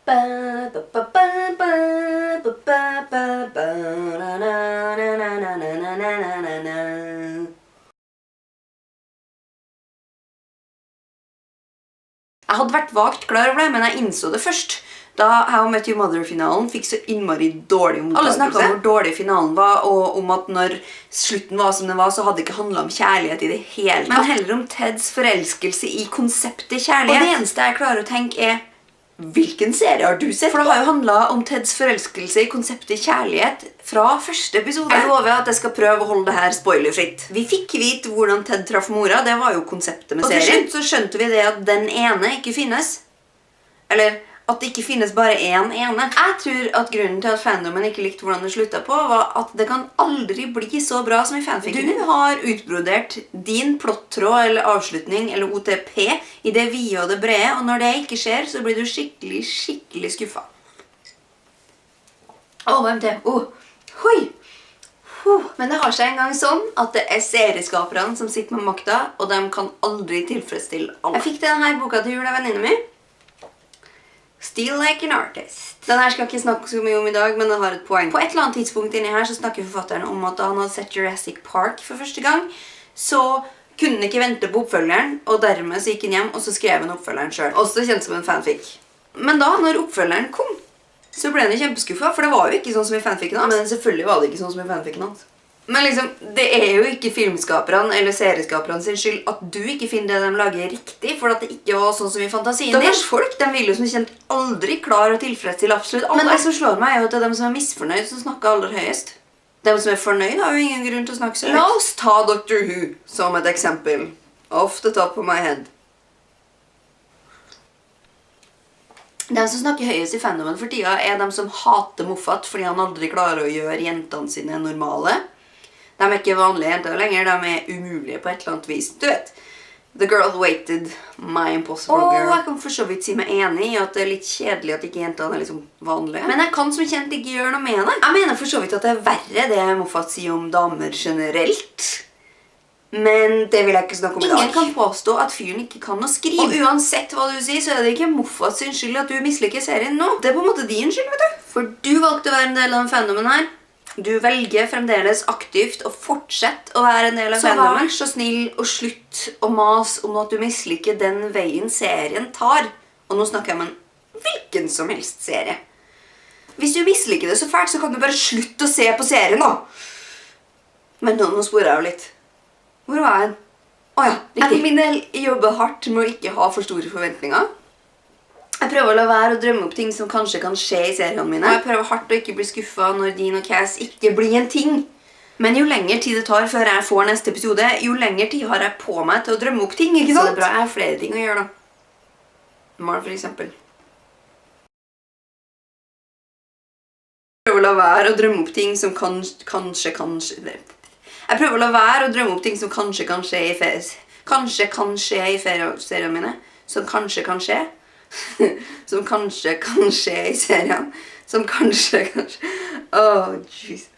Jeg hadde vært vagt klar over det, men jeg innså det først. Da How I Met Your Mother-finalen fikk så innmari dårlig mottakelse. Alle snakket om hvor dårlig finalen var, og om at når slutten var som den var, så hadde det ikke handlet om kjærlighet i det hele tatt. Men heller om Teds forelskelse i konseptet kjærlighet. Og det eneste jeg klarer å tenke er, hvilken serie har du sett? For det har jo handlet om Teds forelskelse i konseptet kjærlighet fra første episode. Jeg lover at jeg skal prøve å holde det her spoilerfritt. Vi fikk vite hvordan Ted traff mora, det var jo konseptet med serien. Og til slutt så skjønte vi det at den ene ikke finnes. Eller at det ikke finnes bare en ene. Jeg tror at grunnen til at fandomen ikke likte hvordan det sluttet på, var at det kan aldri bli så bra som i fanfiction. Du har utbrodert din plottråd eller avslutning eller OTP i det vide og det brede, og når det ikke skjer, så blir du skikkelig skuffet. Hvem til? Hoi! Men det har seg en gang sånn at det er serieskaperne som sitter med makta, og de kan aldri tilfredsstille alle. Jeg fikk denne boka til jul av venninne mi. Still like an artist. Den her skal jeg ikke snakke så mye om i dag, men den har et poeng. På et eller annet tidspunkt inni her så snakker forfatteren om at da han hadde sett Jurassic Park for første gang, så kunne han ikke vente på oppfølgeren, og dermed så gikk han hjem, og så skrev han oppfølgeren selv. Også kjent som en fanfic. Men da, når oppfølgeren kom, så ble han kjempeskuffet, for det var jo ikke sånn som i fanficen hans. Men selvfølgelig var det ikke sånn som i fanficen hans. Men liksom, det er jo ikke filmskaperne eller serieskaperne sin skyld at du ikke finner det de lager riktig, for at det ikke var sånn som i fantasien din. Deres folk, de vil jo som kjent aldri klare å tilfredsstille absolutt alle. Men det som slår meg er jo at det er de som er misfornøyd som snakker aller høyest. De som er fornøyd har jo ingen grunn til å snakke så høyt. La oss ta Doctor Who som et eksempel. Off the top of my head. De som snakker høyest i fandomen for tida er de som hater Moffat fordi han aldri klarer å gjøre jentene sine normale. De er ikke vanlige jenter lenger, de er umulige på et eller annet vis. Du vet, The Girl Who Waited, My Impossible Girl. Og jeg kan for så vidt si meg enig i at det er litt kjedelig at ikke jentene er liksom vanlige. Men jeg kan som kjent ikke gjøre noe med det. Jeg mener for så vidt at det er verre det Moffat sier om damer generelt. Men det vil jeg ikke snakke om i dag. Ingen kan påstå at fyren ikke kan å skrive. Og uansett hva du sier, så er det ikke Moffat sin skyld at du misliker serien nå. Det er på en måte din skyld, vet du. For du valgte å være en del av den fandomen her. Du velger fremdeles aktivt å fortsette å være en del av fandomen. Så vær så snill og slutt å mas om at du misliker den veien serien tar. Og nå snakker jeg om en hvilken som helst serie. Hvis du misliker det så fælt, så kan du bare slutte å se på serien da. Men nå sporer jeg jo litt. Hvor var jeg? Åja, jeg for min del jobber hardt med å ikke ha for store forventninger. Jeg prøver å la være å drømme opp ting som kanskje kan skje i seriene mine. Og jeg prøver hardt å ikke bli skuffet når Dean og Cass ikke blir en ting. Men jo lenger tid det tar før jeg får neste episode, jo lenger tid har jeg på meg til å drømme opp ting, ikke sant? Så det er bra, jeg har flere ting å gjøre da. Mal for eksempel. Jeg prøver å la være å drømme opp ting som kanskje Jeg prøver å la være å drømme opp ting som kanskje kan skje i seriene mine. Som kanskje kan skje. Som kanskje kan skje i serien. Som kanskje Åh, jeez.